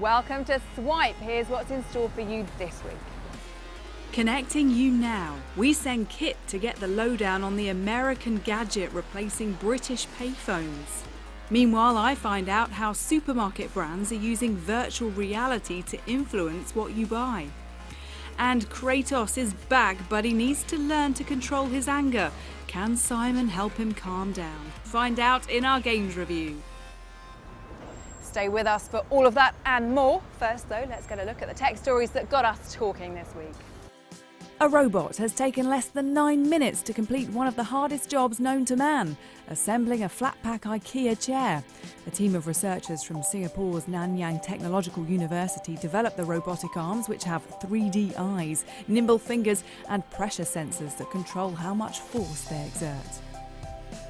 Welcome to Swipe. Here's what's in store for you this week. Connecting you now. We send Kit to get the lowdown on the American gadget replacing British payphones. Meanwhile, I find out how supermarket brands are using virtual reality to influence what you buy. And Kratos is back, but he needs to learn to control his anger. Can Simon help him calm down? Find out in our games review. Stay with us for all of that and more. First though, let's get a look at the tech stories that got us talking this week. A robot has taken less than 9 minutes to complete one of the hardest jobs known to man, assembling a flat-pack IKEA chair. A team of researchers from Singapore's Nanyang Technological University developed the robotic arms, which have 3D eyes, nimble fingers and pressure sensors that control how much force they exert.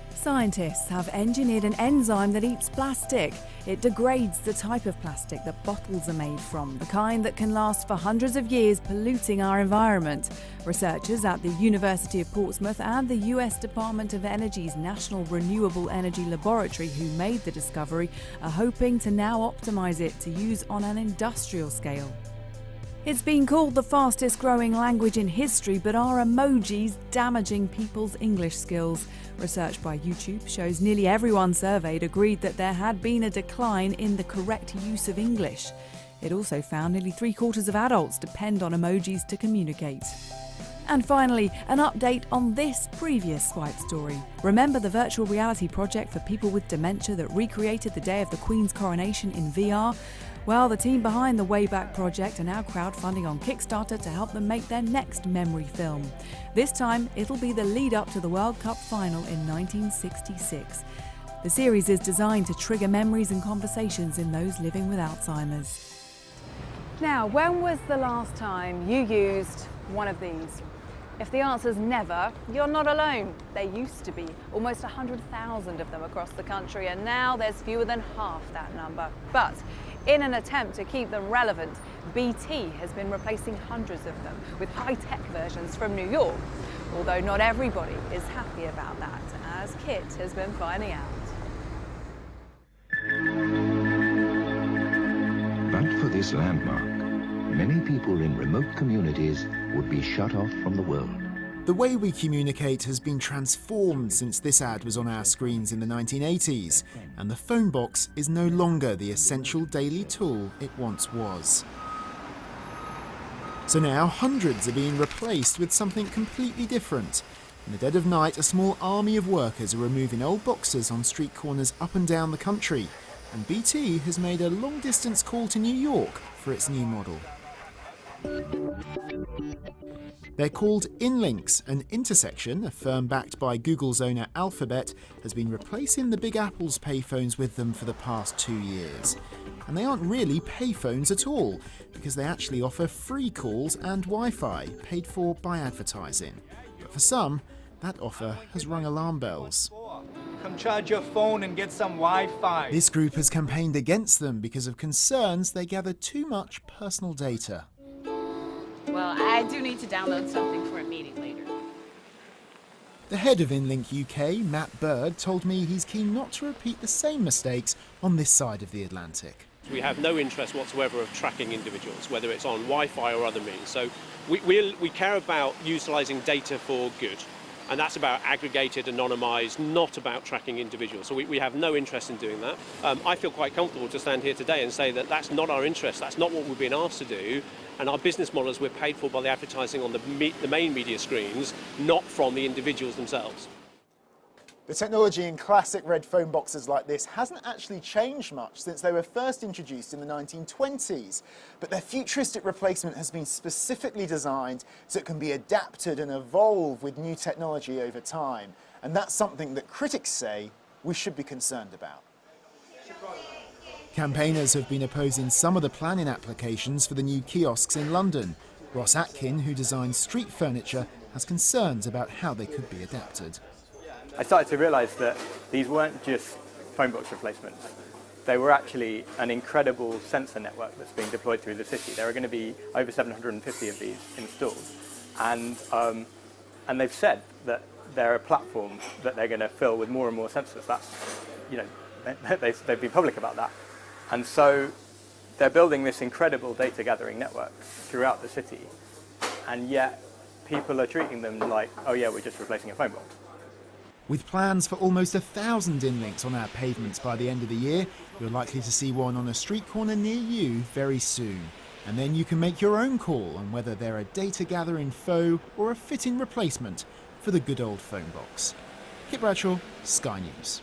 Scientists have engineered an enzyme that eats plastic. It degrades the type of plastic that bottles are made from, the kind that can last for hundreds of years, polluting our environment. Researchers at the University of Portsmouth and the US Department of Energy's National Renewable Energy Laboratory, who made the discovery, are hoping to now optimize it to use on an industrial scale. It's been called the fastest growing language in history, but are emojis damaging people's English skills? Research by YouTube shows nearly everyone surveyed agreed that there had been a decline in the correct use of English. It also found nearly 3/4 of adults depend on emojis to communicate. And finally, an update on this previous Swipe story. Remember the virtual reality project for people with dementia that recreated the day of the Queen's coronation in VR? Well, the team behind the Wayback Project are now crowdfunding on Kickstarter to help them make their next memory film. This time, it'll be the lead-up to the World Cup final in 1966. The series is designed to trigger memories and conversations in those living with Alzheimer's. Now, when was the last time you used one of these? If the answer's never, you're not alone. There used to be almost 100,000 of them across the country, and now there's fewer than half that number. But in an attempt to keep them relevant, BT has been replacing hundreds of them with high-tech versions from New York. Although not everybody is happy about that, as Kit has been finding out. But for this landmark, many people in remote communities would be shut off from the world. The way we communicate has been transformed since this ad was on our screens in the 1980s, and the phone box is no longer the essential daily tool it once was. So now hundreds are being replaced with something completely different. In the dead of night, a small army of workers are removing old boxes on street corners up and down the country, and BT has made a long-distance call to New York for its new model. They're called InLinks, and Intersection, a firm backed by Google's owner Alphabet, has been replacing the Big Apple's payphones with them for the past 2 years. And they aren't really payphones at all, because they actually offer free calls and Wi-Fi, paid for by advertising. But for some, that offer has rung alarm bells. Come charge your phone and get some Wi-Fi. This group has campaigned against them because of concerns they gather too much personal data. Well, I do need to download something for a meeting later. The head of InLinkUK, Matt Bird, told me he's keen not to repeat the same mistakes on this side of the Atlantic. We have no interest whatsoever of tracking individuals, whether it's on Wi-Fi or other means. So we care about utilising data for good. And that's about aggregated, anonymised, not about tracking individuals. So we have no interest in doing that. I feel quite comfortable to stand here today and say that that's not our interest, that's not what we've been asked to do. And our business models, we're paid for by the advertising on the main media screens, not from the individuals themselves. The technology in classic red phone boxes like this hasn't actually changed much since they were first introduced in the 1920s. But their futuristic replacement has been specifically designed so it can be adapted and evolve with new technology over time. And that's something that critics say we should be concerned about. Campaigners have been opposing some of the planning applications for the new kiosks in London. Ross Atkin, who designs street furniture, has concerns about how they could be adapted. I started to realise that these weren't just phone box replacements. They were actually an incredible sensor network that's being deployed through the city. There are going to be over 750 of these installed. And they've said that they're a platform that they're going to fill with more and more sensors. That's, you know, they've been public about that. And so They're building this incredible data gathering network throughout the city, and yet people are treating them like, oh yeah, we're just replacing a phone box. With plans for almost 1,000 InLinks on our pavements by the end of the year, you're likely to see one on a street corner near you very soon. And then you can make your own call on whether they're a data gathering foe or a fitting replacement for the good old phone box. Kit Bradshaw, Sky News.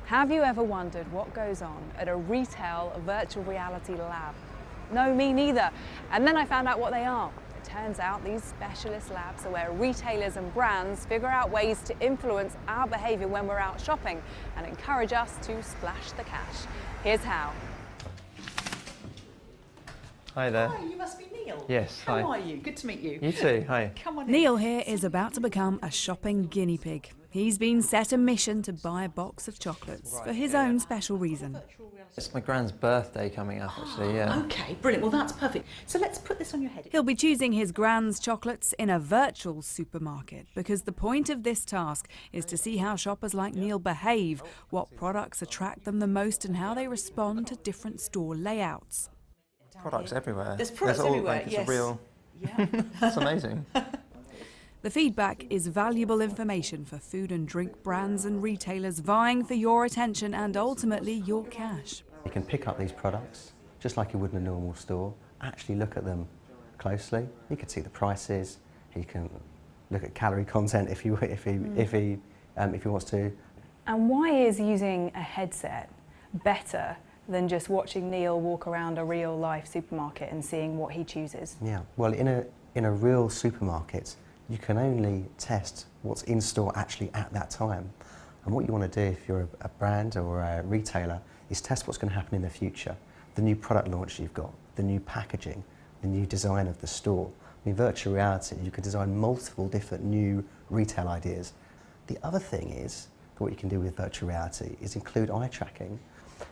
Have you ever wondered what goes on at a retail virtual reality lab? No, me neither. And then I found out what they are. It turns out these specialist labs are where retailers and brands figure out ways to influence our behaviour when we're out shopping and encourage us to splash the cash. Here's how. Hi there. Hi, you must be Neil. Yes, hi. How are you? Good to meet you. You too, hi. Come on in. Neil here is about to become a shopping guinea pig. He's been set a mission to buy a box of chocolates for his own special reason. It's my grand's birthday coming up, actually, yeah. Okay, brilliant. Well, that's perfect. So let's put this on your head. He'll be choosing his grand's chocolates in a virtual supermarket because the point of this task is to see how shoppers like Neil behave, what products attract them the most and how they respond to different store layouts. Products everywhere. There's products all, everywhere, like, it's yes. a real... Yeah. It's amazing. The feedback is valuable information for food and drink brands and retailers vying for your attention and ultimately your cash. You can pick up these products just like you would in a normal store, actually look at them closely. You can see the prices, he can look at calorie content if he wants to. And why is using a headset better than just watching Neil walk around a real life supermarket and seeing what he chooses? Yeah, well in a real supermarket you can only test what's in store actually at that time. And what you want to do if you're a brand or a retailer is test what's going to happen in the future. The new product launch you've got, the new packaging, the new design of the store. In virtual reality you can design multiple different new retail ideas. The other thing is, what you can do with virtual reality is include eye tracking.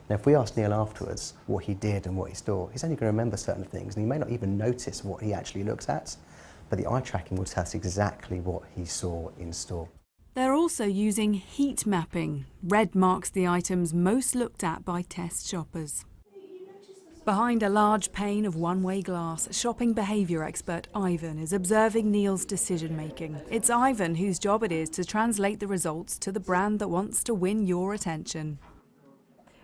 Now if we ask Neil afterwards what he did and what he saw, he's only going to remember certain things and he may not even notice what he actually looks at. But the eye tracking will tell us exactly what he saw in store. They're also using heat mapping. Red marks the items most looked at by test shoppers. Behind a large pane of one-way glass, shopping behaviour expert Ivan is observing Neil's decision-making. It's Ivan whose job it is to translate the results to the brand that wants to win your attention.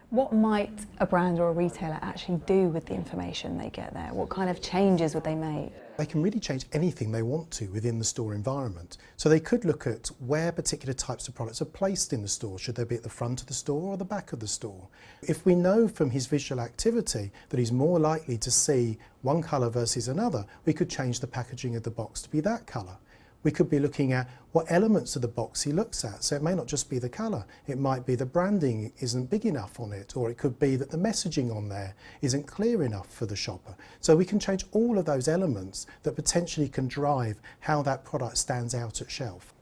What might a brand or a retailer actually do with the information they get there? What kind of changes would they make? They can really change anything they want to within the store environment. So they could look at where particular types of products are placed in the store. Should they be at the front of the store or the back of the store? If we know from his visual activity that he's more likely to see one colour versus another, we could change the packaging of the box to be that colour. We could be looking at what elements of the box he looks at. So it may not just be the colour, it might be the branding isn't big enough on it, or it could be that the messaging on there isn't clear enough for the shopper. So we can change all of those elements that potentially can drive how that product stands out at shelf.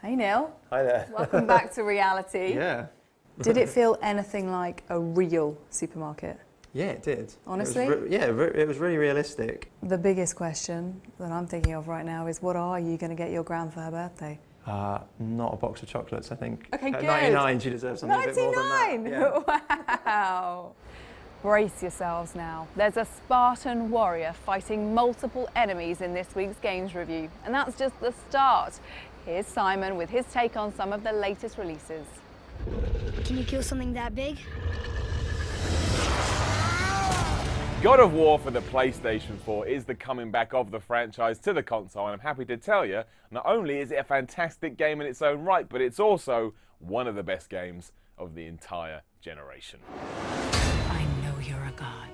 Hey Neil. Hi there. Welcome back to reality. Yeah. Did it feel anything like a real supermarket? Yeah, it did. Honestly? It was really realistic. The biggest question that I'm thinking of right now is what are you going to get your gran for her birthday? Not a box of chocolates, I think. Okay, At good. 99, she deserves something a bit more than that. 99! Yeah. Wow! Brace yourselves now. There's a Spartan warrior fighting multiple enemies in this week's Games Review, and that's just the start. Here's Simon with his take on some of the latest releases. Can you kill something that big? God of War for the PlayStation 4 is the coming back of the franchise to the console, and I'm happy to tell you, not only is it a fantastic game in its own right, but it's also one of the best games of the entire generation. I know you're a god.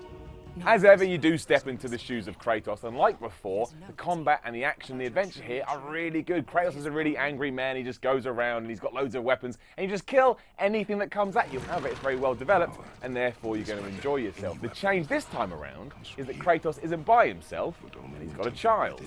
As ever, you do step into the shoes of Kratos, and like before, the combat and the action and the adventure here are really good. Kratos is a really angry man, he just goes around and he's got loads of weapons, and you just kill anything that comes at you. However, it's very well developed, and therefore you're going to enjoy yourself. The change this time around is that Kratos isn't by himself, and he's got a child.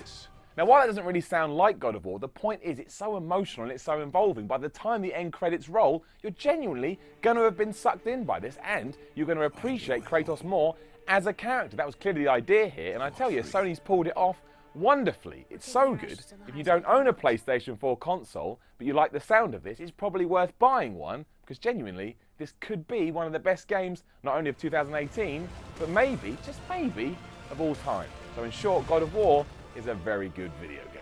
Now, while that doesn't really sound like God of War, the point is it's so emotional and it's so involving. By the time the end credits roll, you're genuinely going to have been sucked in by this, and you're going to appreciate Kratos more as a character. That was clearly the idea here, and I tell you, Sony's pulled it off wonderfully. It's so good, if you don't own a PlayStation 4 console, but you like the sound of this, it's probably worth buying one, because genuinely, this could be one of the best games, not only of 2018, but maybe, just maybe, of all time. So in short, God of War is a very good video game.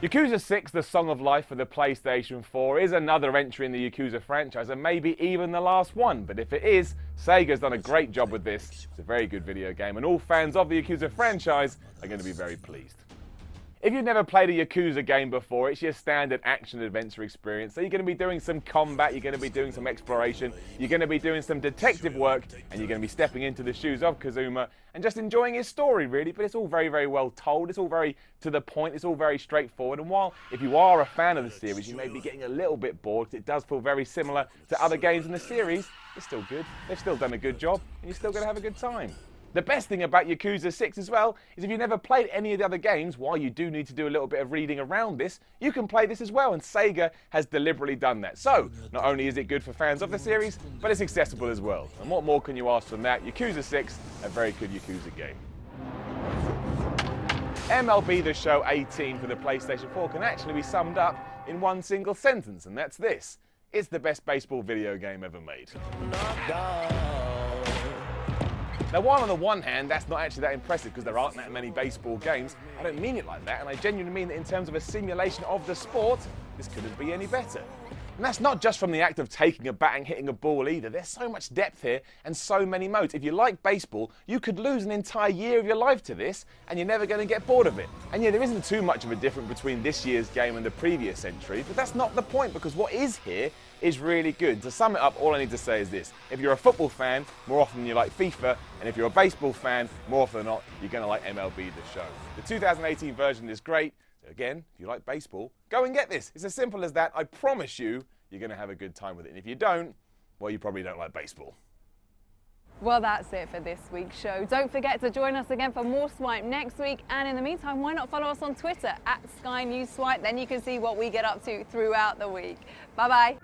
Yakuza 6, The Song of Life for the PlayStation 4 is another entry in the Yakuza franchise, and maybe even the last one. But if it is, Sega's done a great job with this. It's a very good video game, and all fans of the Yakuza franchise are going to be very pleased. If you've never played a Yakuza game before, it's your standard action-adventure experience. So you're going to be doing some combat, you're going to be doing some exploration, you're going to be doing some detective work, and you're going to be stepping into the shoes of Kazuma and just enjoying his story, really. But it's all very, very well told. It's all very to the point. It's all very straightforward. And while, if you are a fan of the series, you may be getting a little bit bored, because it does feel very similar to other games in the series, it's still good. They've still done a good job, and you're still going to have a good time. The best thing about Yakuza 6 as well is if you've never played any of the other games, while you do need to do a little bit of reading around this, you can play this as well, and Sega has deliberately done that. So, not only is it good for fans of the series, but it's accessible as well. And what more can you ask from that? Yakuza 6, a very good Yakuza game. MLB The Show 18 for the PlayStation 4 can actually be summed up in one single sentence, and that's this: it's the best baseball video game ever made. Now, while on the one hand, that's not actually that impressive because there aren't that many baseball games, I don't mean it like that, and I genuinely mean that in terms of a simulation of the sport, this couldn't be any better. And that's not just from the act of taking a bat and hitting a ball either. There's so much depth here and so many modes. If you like baseball, you could lose an entire year of your life to this, and you're never going to get bored of it. And yeah, there isn't too much of a difference between this year's game and the previous entry, but that's not the point, because what is here is really good. To sum it up, all I need to say is this: if you're a football fan, more often than you like FIFA, and if you're a baseball fan, more often than not, you're going to like MLB The Show. The 2018 version is great. So again, if you like baseball, go and get this. It's as simple as that. I promise you, you're going to have a good time with it. And if you don't, well, you probably don't like baseball. Well, that's it for this week's show. Don't forget to join us again for more Swipe next week. And in the meantime, why not follow us on Twitter @SkyNewsSwipe? Then you can see what we get up to throughout the week. Bye-bye.